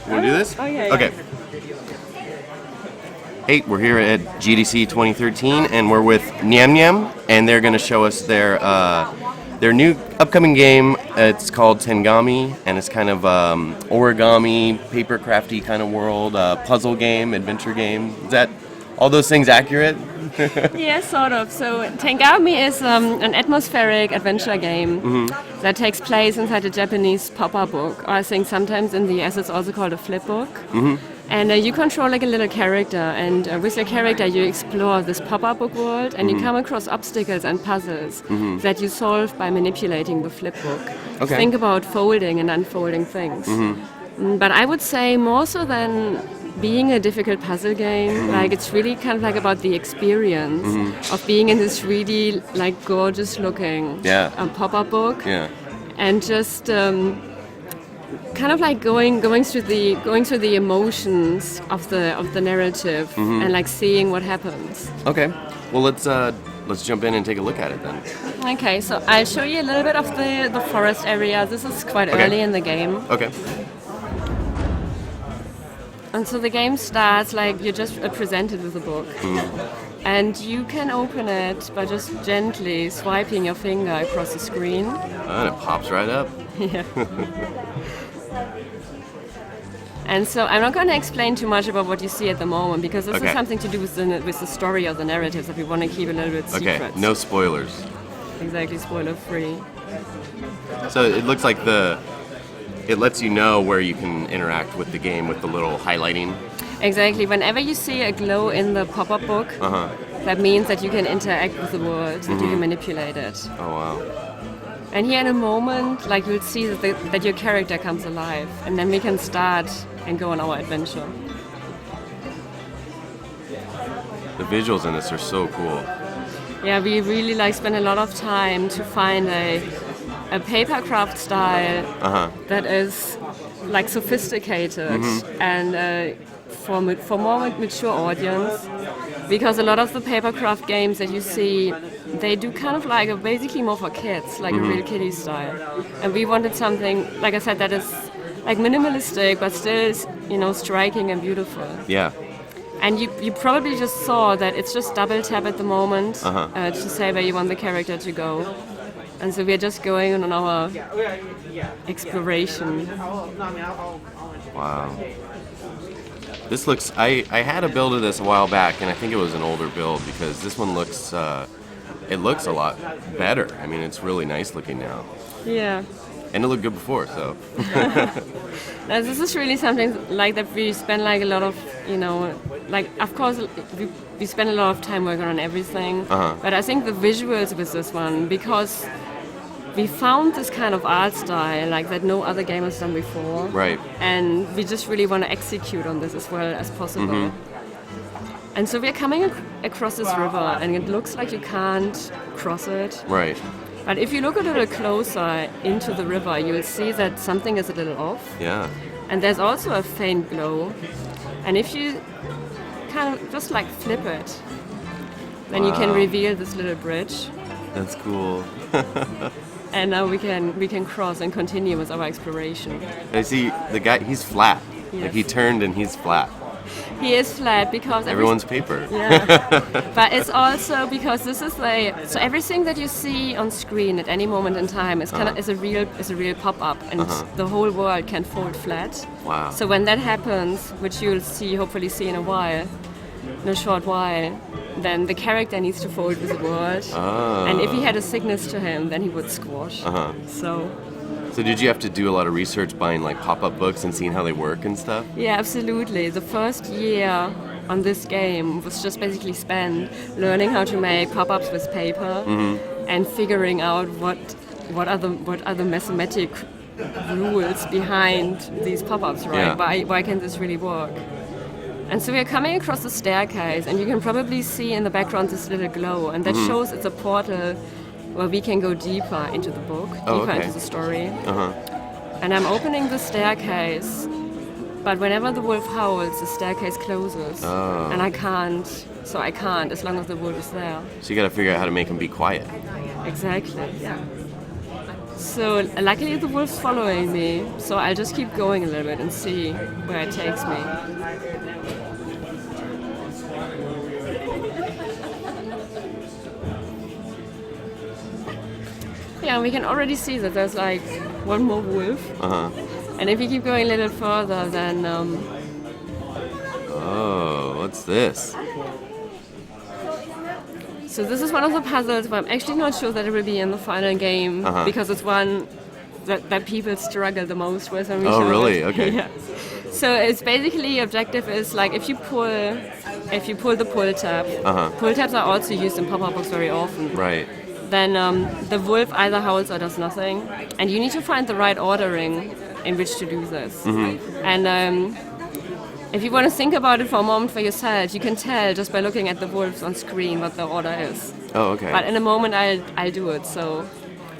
You want to do this? Oh, yeah. Okay. Hey, we're here at GDC 2013, and we're with Nyam Nyam, and they're going to show us their new upcoming game. It's called Tengami, and it's kind of origami, paper crafty kind of world, puzzle game, adventure game. Is that all those things accurate? Yeah, sort of. So Tengami is an atmospheric adventure game that takes place inside a Japanese pop-up book, or I think sometimes in the US it's also called a flip book. And you control like a little character, and with your character you explore this pop-up book world, and you come across obstacles and puzzles that you solve by manipulating the flip book. Okay. Think about folding and unfolding things. But I would say more so than being a difficult puzzle game, like it's really kind of like about the experience of being in this really like gorgeous looking pop-up book, and just kind of like going through the emotions of the narrative and like seeing what happens. Okay. Well, let's jump in and take a look at it then. Okay, so I'll show you a little bit of the forest area. This is quite early in the game. Okay. And so the game starts like you're just presented with a book. And you can open it by just gently swiping your finger across the screen. And it pops right up. Yeah. And so I'm not going to explain too much about what you see at the moment, because this is something to do with the story of the narrative that we want to keep a little bit secret. Okay, no spoilers. Exactly, spoiler free. So it looks like it lets you know where you can interact with the game with the little highlighting. Exactly. Whenever you see a glow in the pop-up book, that means that you can interact with the world, that you can manipulate it. Oh, wow. And here in a moment, like you'll see that your character comes alive, and then we can start and go on our adventure. The visuals in this are so cool. Yeah, we really like spend a lot of time to find a paper craft style that is like sophisticated and for more mature audience, because a lot of the paper craft games that you see, they do kind of like basically more for kids, like a real kiddie style. And we wanted something, like I said, that is like minimalistic but still, striking and beautiful. Yeah. And you probably just saw that it's just double tap at the moment to say where you want the character to go. And so we're just going on our exploration. Wow. This looks, I had a build of this a while back, and I think it was an older build, because this one looks, it looks a lot better. I mean, it's really nice looking now. Yeah. And it looked good before, so. Now, this is really something like that we spend like a lot of, like, of course, we spend a lot of time working on everything. But I think the visuals with this one, because we found this kind of art style like that no other game has done before. Right. And we just really want to execute on this as well as possible. And so we're coming across this river, and it looks like you can't cross it. Right. But if you look a little closer into the river, you'll see that something is a little off. Yeah. And there's also a faint glow. And if you kind of just like flip it, then you can reveal this little bridge. That's cool. And now we can cross and continue with our exploration. I see the guy, he's flat. Yes. Like he turned and he's flat. He is flat because everyone's paper. Yeah. But it's also because this is so everything that you see on screen at any moment in time is is a real pop-up, and the whole world can fold flat. Wow. So when that happens, which you'll hopefully see in a short while, then the character needs to fold with the world. And if he had a sickness to him, then he would squash. So did you have to do a lot of research buying like pop-up books and seeing how they work and stuff? Yeah, absolutely. The first year on this game was just basically spent learning how to make pop-ups with paper and figuring out what are the mathematic rules behind these pop-ups, right? Yeah. Why can this really work? And so we're coming across the staircase, and you can probably see in the background this little glow, and that shows it's a portal where we can go deeper into the book, into the story. And I'm opening the staircase, but whenever the wolf howls, the staircase closes. And I can't as long as the wolf is there. So you gotta figure out how to make him be quiet. Exactly, yeah. So luckily the wolf's following me, so I'll just keep going a little bit and see where it takes me. Yeah, we can already see that there's like one more wolf. And if you keep going a little further, then... Oh, what's this? So this is one of the puzzles, but I'm actually not sure that it will be in the final game, because it's one that people struggle the most with. When we show really? it. Okay. Yeah. So it's basically, objective is like if you pull the pull tab, pull tabs are also used in pop-up books very often. Right. Then the wolf either howls or does nothing, and you need to find the right ordering in which to do this. And if you want to think about it for a moment for yourself, you can tell just by looking at the wolves on screen what the order is. Oh, okay. But in a moment, I'll do it. So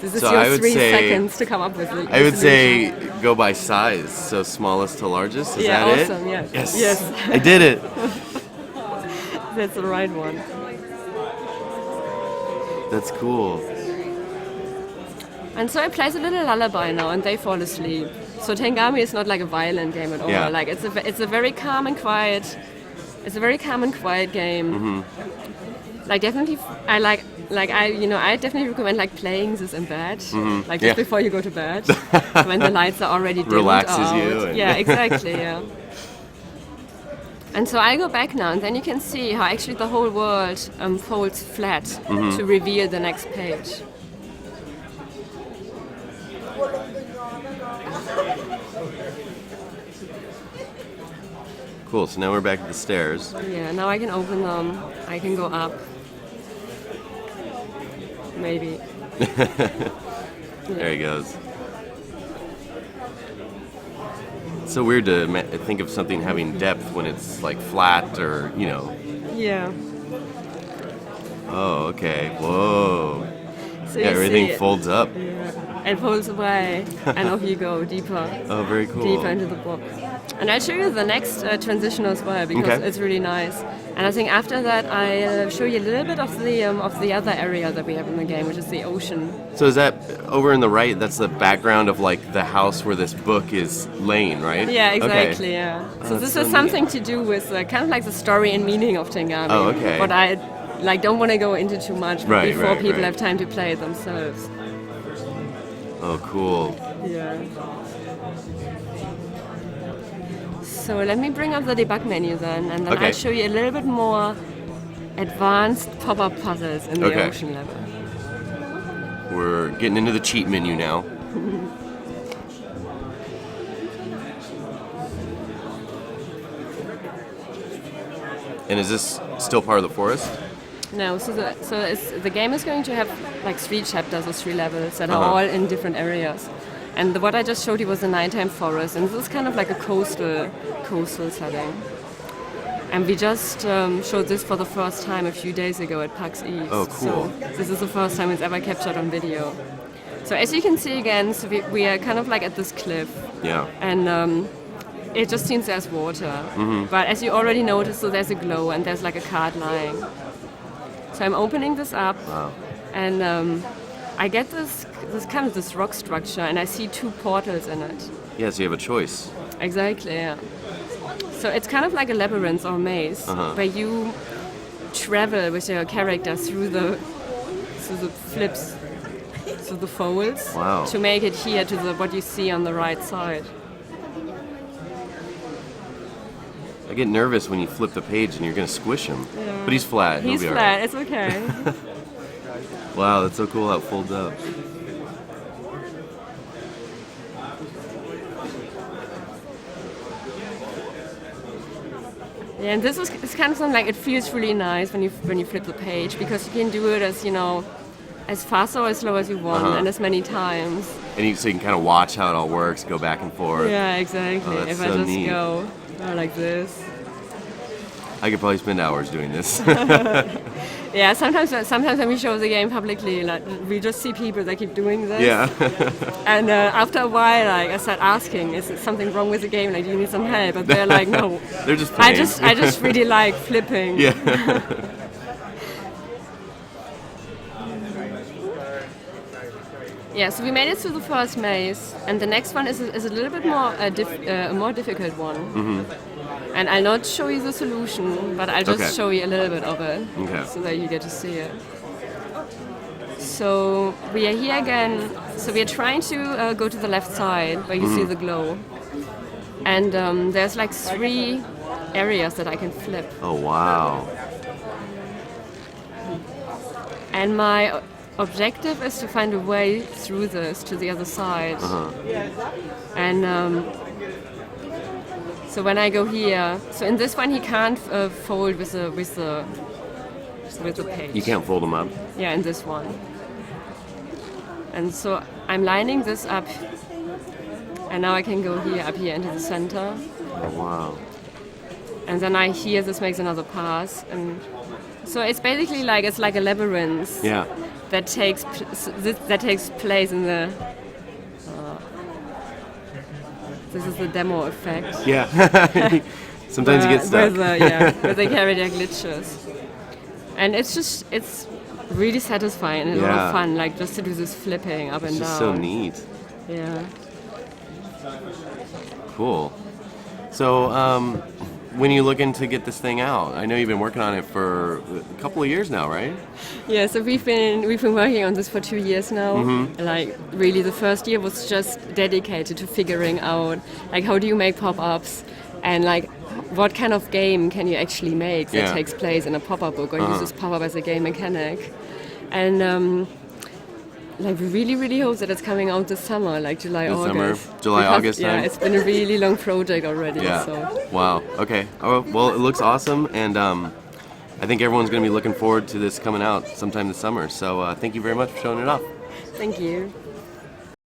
this is So your I would 3 say- seconds to come up with it. I would say go by size, so smallest to largest. Is that awesome, it? yes. Yes. I did it. That's the right one. That's cool. And so I play a little lullaby now, and they fall asleep. So Tengami is not like a violent game at all. Yeah. Like it's a very calm and quiet. It's a very calm and quiet game. Like definitely, I definitely recommend like playing this in bed, like just before you go to bed, when the lights are already dimmed Relaxes out. you and- Yeah, exactly. Yeah. And so I go back now, and then you can see how actually the whole world folds flat to reveal the next page. Cool. So now we're back at the stairs. Yeah, now I can open them. I can go up. Maybe. There he goes. It's so weird to think of something having depth when it's like flat or, Yeah. Oh, okay. Whoa. So Yeah, you everything see folds up. it folds away, and off you go deeper. Oh, very cool. Deeper into the book. And I'll show you the next transition as well, because Okay. it's really nice. And I think after that I'll show you a little bit of the other area that we have in the game, which is the ocean. So is that over in the right? That's the background of like the house where this book is laying, right? Yeah, exactly. Okay. Yeah. So that's this so is something to do with kind of like the story and meaning of Tengami. Oh, okay. But I don't want to go into too much Right, before right, people right. have time to play it themselves. Oh, cool. Yeah. So let me bring up the debug menu then, and then Okay. I'll show you a little bit more advanced pop-up puzzles in the Okay. ocean level. We're getting into the cheat menu now. And is this still part of the forest? No, so the game is going to have like 3 chapters or 3 levels that are Uh-huh. all in different areas. And what I just showed you was the nighttime forest, and this is kind of like a coastal setting. And we just showed this for the first time a few days ago at PAX East. Oh, cool. So this is the first time it's ever captured on video. So as you can see again, so we are kind of like at this cliff, Yeah. and it just seems there's water. But as you already noticed, so there's a glow and there's like a card lying. So I'm opening this up, Wow. and I get this kind of this rock structure, and I see 2 portals in it. Yeah, so you have a choice. Exactly, yeah. So it's kind of like a labyrinth or maze, where you travel with your character through the flips, through the folds, Wow. to make it here to what you see on the right side. I get nervous when you flip the page and you're going to squish him. But he's flat. He'll He's be all flat, right. it's okay. Wow, that's so cool how it folds up. Yeah, and this is it's kind of something like it feels really nice when you flip the page, because you can do it as fast or as slow as you want, and as many times. And so you can kind of watch how it all works, go back and forth. Yeah, exactly. Oh, that's if I so just neat. go like this. I could probably spend hours doing this. Yeah, sometimes when we show the game publicly, like we just see people that keep doing this. Yeah. And after a while, like I start asking, is there something wrong with the game? Like, do you need some help? But they're like, no. They're just I playing. just really like flipping. Yeah. Yeah, so we made it through the first maze, and the next one is a little bit more a more difficult one. And I'll not show you the solution, but I'll just show you a little bit of it, so that you get to see it. So we are here again. So we are trying to go to the left side where you see the glow, and there's like 3 areas that I can flip. Oh wow! And my objective is to find a way through this to the other side. And so when I go here, so in this one he can't fold with the page. You can't fold them up. Yeah, in this one. And so I'm lining this up, and now I can go up here into the center. Oh wow! And then this makes another pass, and so it's basically like a labyrinth. Yeah. That takes place in the. This is the demo effect. Yeah. Sometimes you get stuck. Where they carry their glitches, and it's really satisfying and a lot of fun. Like just to do this flipping up and It's down. just so neat. Yeah. Cool. So, when you looking to get this thing out? I know you've been working on it for a couple of years now, right? Yeah, so we've been working on this for 2 years now. Like really, the first year was just dedicated to figuring out like how do you make pop-ups, and like what kind of game can you actually make that takes place in a pop-up book or uses pop-up as a game mechanic, and like we really hope that it's coming out this summer, like August. August time? Yeah, it's been a really long project already. Yeah. So. Wow. Okay. Oh, well, it looks awesome, and I think everyone's going to be looking forward to this coming out sometime this summer. So thank you very much for showing it off. Thank you.